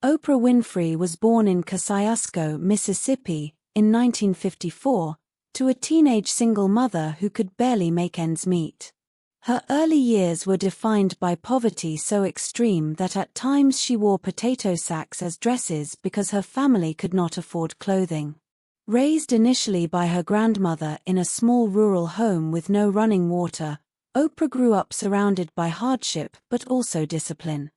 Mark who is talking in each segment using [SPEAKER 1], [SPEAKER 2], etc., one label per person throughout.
[SPEAKER 1] Oprah Winfrey was born in Kosciuszko, Mississippi, in 1954, to a teenage single mother who could barely make ends meet. Her early years were defined by poverty so extreme that at times she wore potato sacks as dresses because her family could not afford clothing. Raised initially by her grandmother in a small rural home with no running water, Oprah grew up surrounded by hardship but also discipline.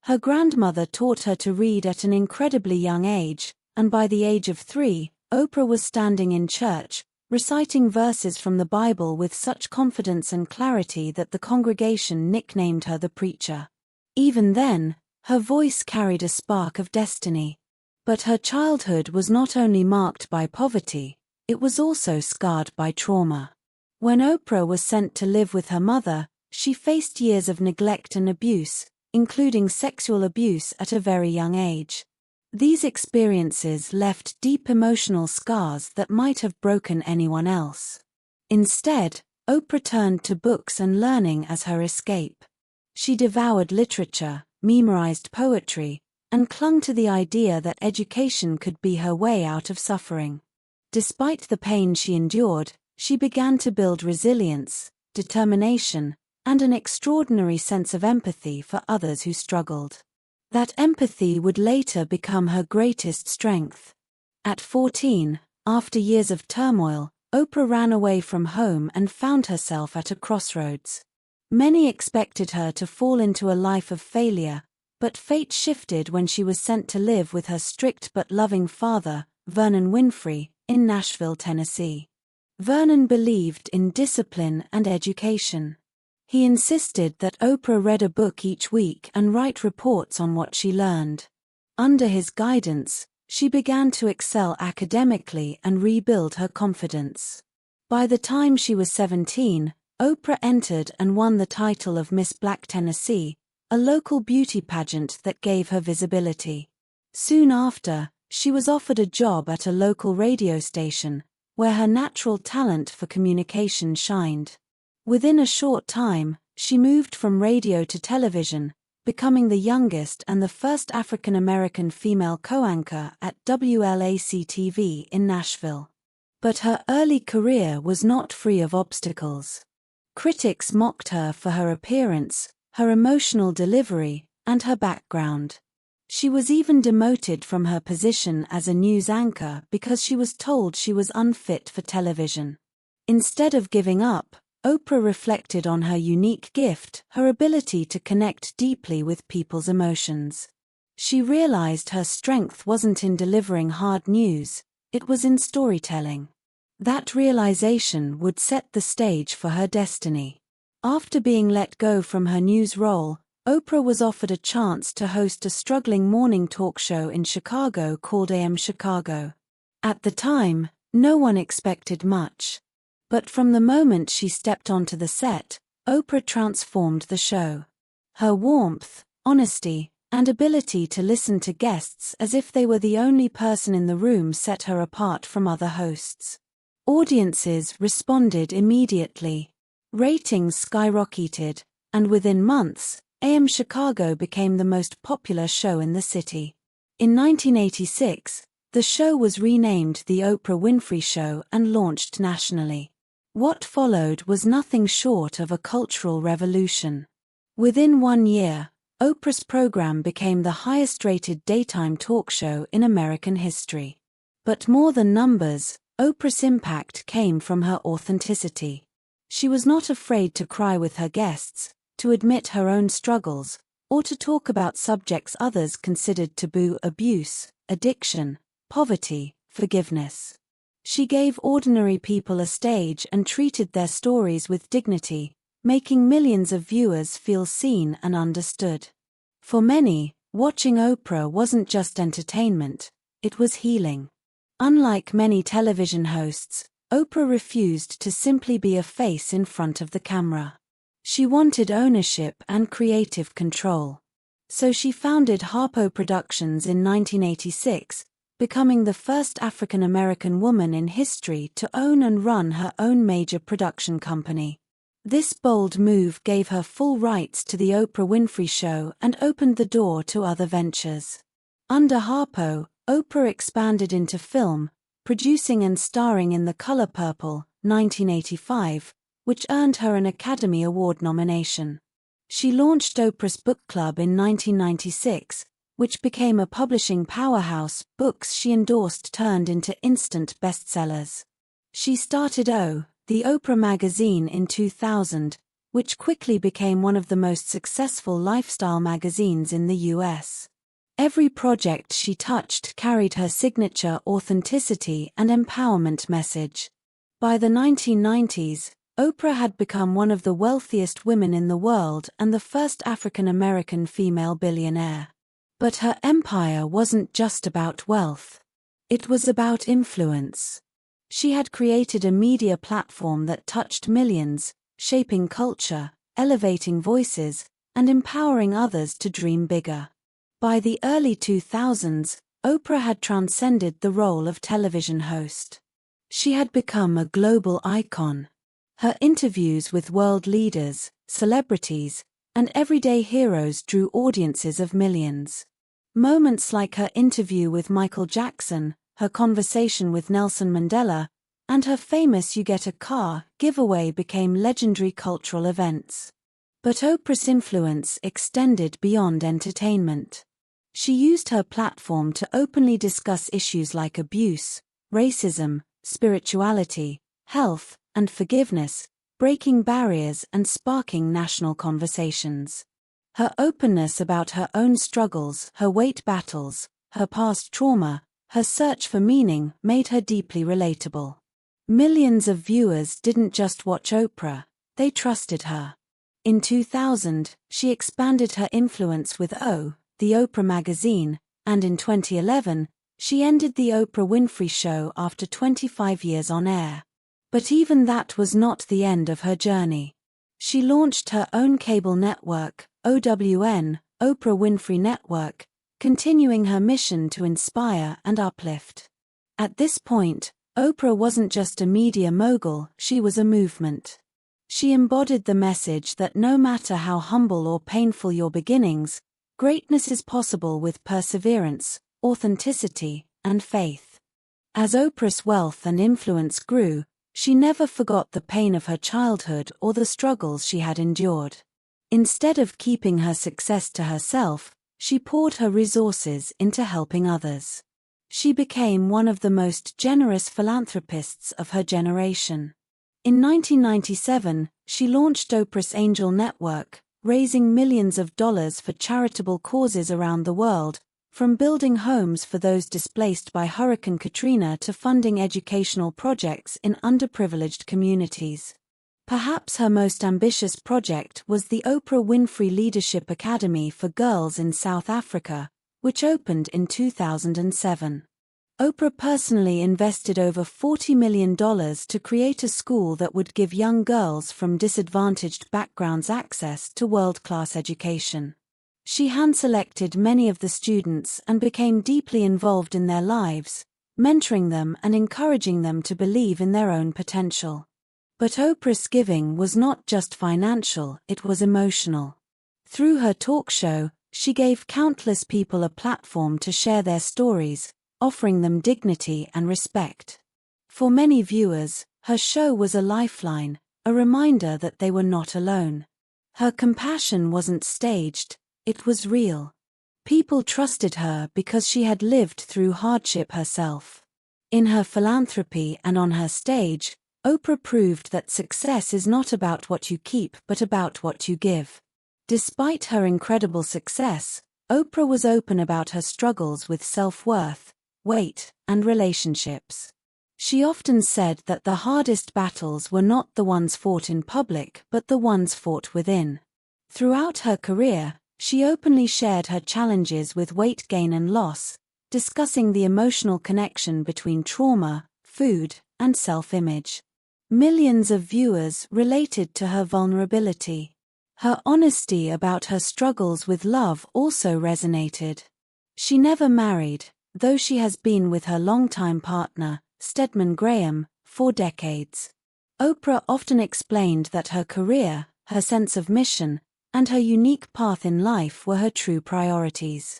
[SPEAKER 1] Her grandmother taught her to read at an incredibly young age, and by the age of 3, Oprah was standing in church, reciting verses from the Bible with such confidence and clarity that the congregation nicknamed her the preacher. Even then, her voice carried a spark of destiny. But her childhood was not only marked by poverty, it was also scarred by trauma. When Oprah was sent to live with her mother, she faced years of neglect and abuse, including sexual abuse at a very young age. These experiences left deep emotional scars that might have broken anyone else. Instead, Oprah turned to books and learning as her escape. She devoured literature, memorized poetry, and clung to the idea that education could be her way out of suffering. Despite the pain she endured, she began to build resilience, determination, and an extraordinary sense of empathy for others who struggled. That empathy would later become her greatest strength. At 14, after years of turmoil, Oprah ran away from home and found herself at a crossroads. Many expected her to fall into a life of failure, but fate shifted when she was sent to live with her strict but loving father, Vernon Winfrey, in Nashville, Tennessee. Vernon believed in discipline and education. He insisted that Oprah read a book each week and write reports on what she learned. Under his guidance, she began to excel academically and rebuild her confidence. By the time she was 17, Oprah entered and won the title of Miss Black Tennessee, a local beauty pageant that gave her visibility. Soon after, she was offered a job at a local radio station, where her natural talent for communication shined. Within a short time, she moved from radio to television, becoming the youngest and the first African-American female co-anchor at WLAC-TV in Nashville. But her early career was not free of obstacles. Critics mocked her for her appearance, her emotional delivery, and her background. She was even demoted from her position as a news anchor because she was told she was unfit for television. Instead of giving up, Oprah reflected on her unique gift, her ability to connect deeply with people's emotions. She realized her strength wasn't in delivering hard news, it was in storytelling. That realization would set the stage for her destiny. After being let go from her news role, Oprah was offered a chance to host a struggling morning talk show in Chicago called AM Chicago. At the time, no one expected much. But from the moment she stepped onto the set, Oprah transformed the show. Her warmth, honesty, and ability to listen to guests as if they were the only person in the room set her apart from other hosts. Audiences responded immediately. Ratings skyrocketed, and within months, AM Chicago became the most popular show in the city. In 1986, the show was renamed The Oprah Winfrey Show and launched nationally. What followed was nothing short of a cultural revolution. Within 1 year, Oprah's program became the highest-rated daytime talk show in American history. But more than numbers, Oprah's impact came from her authenticity. She was not afraid to cry with her guests, to admit her own struggles, or to talk about subjects others considered taboo: abuse, addiction, poverty, forgiveness. She gave ordinary people a stage and treated their stories with dignity, making millions of viewers feel seen and understood. For many, watching Oprah wasn't just entertainment, it was healing. Unlike many television hosts, Oprah refused to simply be a face in front of the camera. She wanted ownership and creative control. So she founded Harpo Productions in 1986, becoming the first African-American woman in history to own and run her own major production company. This bold move gave her full rights to The Oprah Winfrey Show and opened the door to other ventures. Under Harpo, Oprah expanded into film, producing and starring in The Color Purple, 1985, which earned her an Academy Award nomination. She launched Oprah's Book Club in 1996, which became a publishing powerhouse. Books she endorsed turned into instant bestsellers. She started the Oprah magazine in 2000, which quickly became one of the most successful lifestyle magazines in the US. Every project she touched carried her signature authenticity and empowerment message. By the 1990s, Oprah had become one of the wealthiest women in the world and the first African-American female billionaire. But her empire wasn't just about wealth. It was about influence. She had created a media platform that touched millions, shaping culture, elevating voices, and empowering others to dream bigger. By the early 2000s, Oprah had transcended the role of television host. She had become a global icon. Her interviews with world leaders, celebrities, and everyday heroes drew audiences of millions. Moments like her interview with Michael Jackson, her conversation with Nelson Mandela, and her famous "You Get a Car" giveaway became legendary cultural events. But Oprah's influence extended beyond entertainment. She used her platform to openly discuss issues like abuse, racism, spirituality, health, and forgiveness, breaking barriers and sparking national conversations. Her openness about her own struggles, her weight battles, her past trauma, her search for meaning made her deeply relatable. Millions of viewers didn't just watch Oprah, they trusted her. In 2000, she expanded her influence with the Oprah magazine, and in 2011, she ended The Oprah Winfrey Show after 25 years on air. But even that was not the end of her journey. She launched her own cable network, OWN, Oprah Winfrey Network, continuing her mission to inspire and uplift. At this point, Oprah wasn't just a media mogul, she was a movement. She embodied the message that no matter how humble or painful your beginnings, greatness is possible with perseverance, authenticity, and faith. As Oprah's wealth and influence grew, she never forgot the pain of her childhood or the struggles she had endured. Instead of keeping her success to herself, she poured her resources into helping others. She became one of the most generous philanthropists of her generation. In 1997, she launched Oprah's Angel Network, raising millions of dollars for charitable causes around the world, from building homes for those displaced by Hurricane Katrina to funding educational projects in underprivileged communities. Perhaps her most ambitious project was the Oprah Winfrey Leadership Academy for Girls in South Africa, which opened in 2007. Oprah personally invested over $40 million to create a school that would give young girls from disadvantaged backgrounds access to world-class education. She hand-selected many of the students and became deeply involved in their lives, mentoring them and encouraging them to believe in their own potential. But Oprah's giving was not just financial, it was emotional. Through her talk show, she gave countless people a platform to share their stories, offering them dignity and respect. For many viewers, her show was a lifeline, a reminder that they were not alone. Her compassion wasn't staged, it was real. People trusted her because she had lived through hardship herself. In her philanthropy and on her stage, Oprah proved that success is not about what you keep but about what you give. Despite her incredible success, Oprah was open about her struggles with self-worth, weight, and relationships. She often said that the hardest battles were not the ones fought in public but the ones fought within. Throughout her career, she openly shared her challenges with weight gain and loss, discussing the emotional connection between trauma, food, and self-image. Millions of viewers related to her vulnerability. Her honesty about her struggles with love also resonated. She never married, though she has been with her longtime partner, Stedman Graham, for decades. Oprah often explained that her career, her sense of mission, and her unique path in life were her true priorities.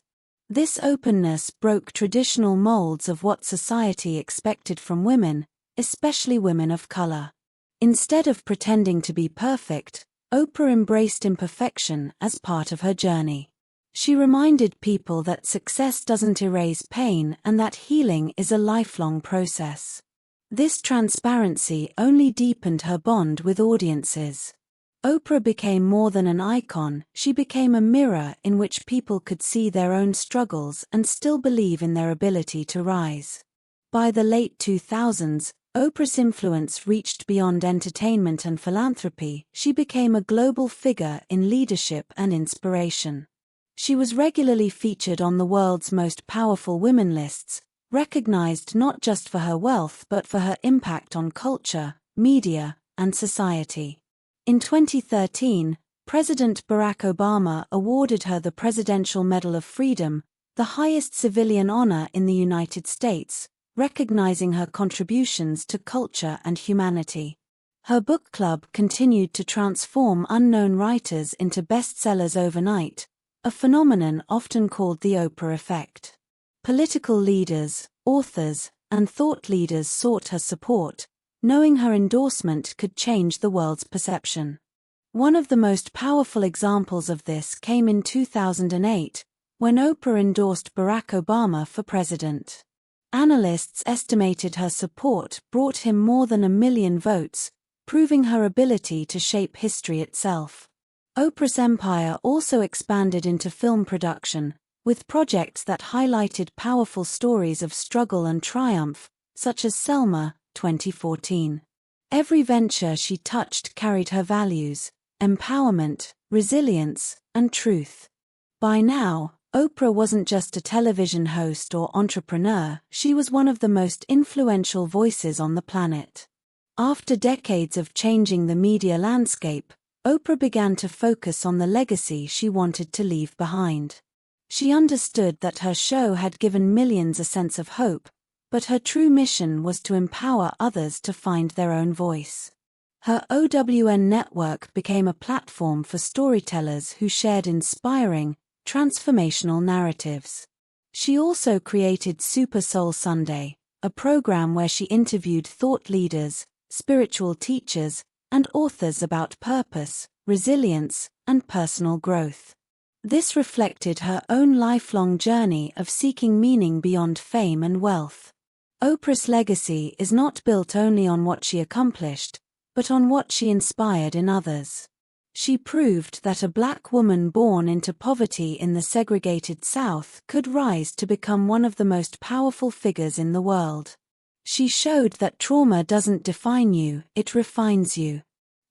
[SPEAKER 1] This openness broke traditional molds of what society expected from women, especially women of color. Instead of pretending to be perfect, Oprah embraced imperfection as part of her journey. She reminded people that success doesn't erase pain and that healing is a lifelong process. This transparency only deepened her bond with audiences. Oprah became more than an icon, she became a mirror in which people could see their own struggles and still believe in their ability to rise. By the late 2000s, Oprah's influence reached beyond entertainment and philanthropy. She became a global figure in leadership and inspiration. She was regularly featured on the world's most powerful women lists, recognized not just for her wealth but for her impact on culture, media, and society. In 2013, President Barack Obama awarded her the Presidential Medal of Freedom, the highest civilian honor in the United States, recognizing her contributions to culture and humanity. Her book club continued to transform unknown writers into bestsellers overnight, a phenomenon often called the Oprah effect. Political leaders, authors, and thought leaders sought her support, knowing her endorsement could change the world's perception. One of the most powerful examples of this came in 2008, when Oprah endorsed Barack Obama for president. Analysts estimated her support brought him more than 1 million votes, proving her ability to shape history itself. Oprah's empire also expanded into film production, with projects that highlighted powerful stories of struggle and triumph, such as Selma, 2014. Every venture she touched carried her values: empowerment, resilience, and truth. By now, Oprah wasn't just a television host or entrepreneur, she was one of the most influential voices on the planet. After decades of changing the media landscape, Oprah began to focus on the legacy she wanted to leave behind. She understood that her show had given millions a sense of hope, but her true mission was to empower others to find their own voice. Her OWN network became a platform for storytellers who shared inspiring, transformational narratives. She also created Super Soul Sunday, a program where she interviewed thought leaders, spiritual teachers, and authors about purpose, resilience, and personal growth. This reflected her own lifelong journey of seeking meaning beyond fame and wealth. Oprah's legacy is not built only on what she accomplished, but on what she inspired in others. She proved that a Black woman born into poverty in the segregated South could rise to become one of the most powerful figures in the world. She showed that trauma doesn't define you, it refines you.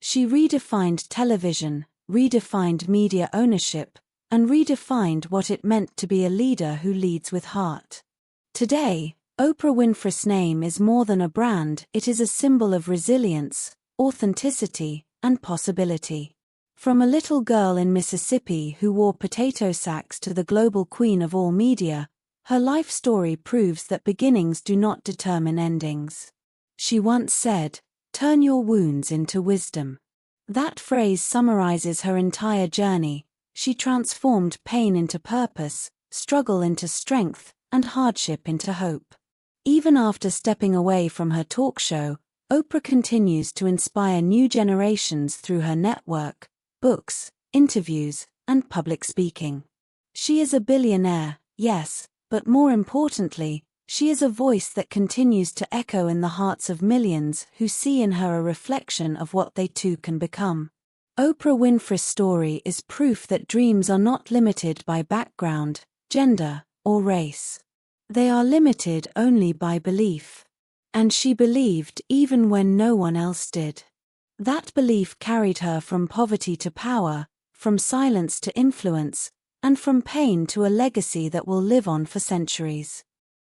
[SPEAKER 1] She redefined television, redefined media ownership, and redefined what it meant to be a leader who leads with heart. Today, Oprah Winfrey's name is more than a brand, it is a symbol of resilience, authenticity, and possibility. From a little girl in Mississippi who wore potato sacks to the global queen of all media, her life story proves that beginnings do not determine endings. She once said, "Turn your wounds into wisdom." That phrase summarizes her entire journey. She transformed pain into purpose, struggle into strength, and hardship into hope. Even after stepping away from her talk show, Oprah continues to inspire new generations through her network, books, interviews, and public speaking. She is a billionaire, yes, but more importantly, she is a voice that continues to echo in the hearts of millions who see in her a reflection of what they too can become. Oprah Winfrey's story is proof that dreams are not limited by background, gender, or race. They are limited only by belief. And she believed even when no one else did. That belief carried her from poverty to power, from silence to influence, and from pain to a legacy that will live on for centuries.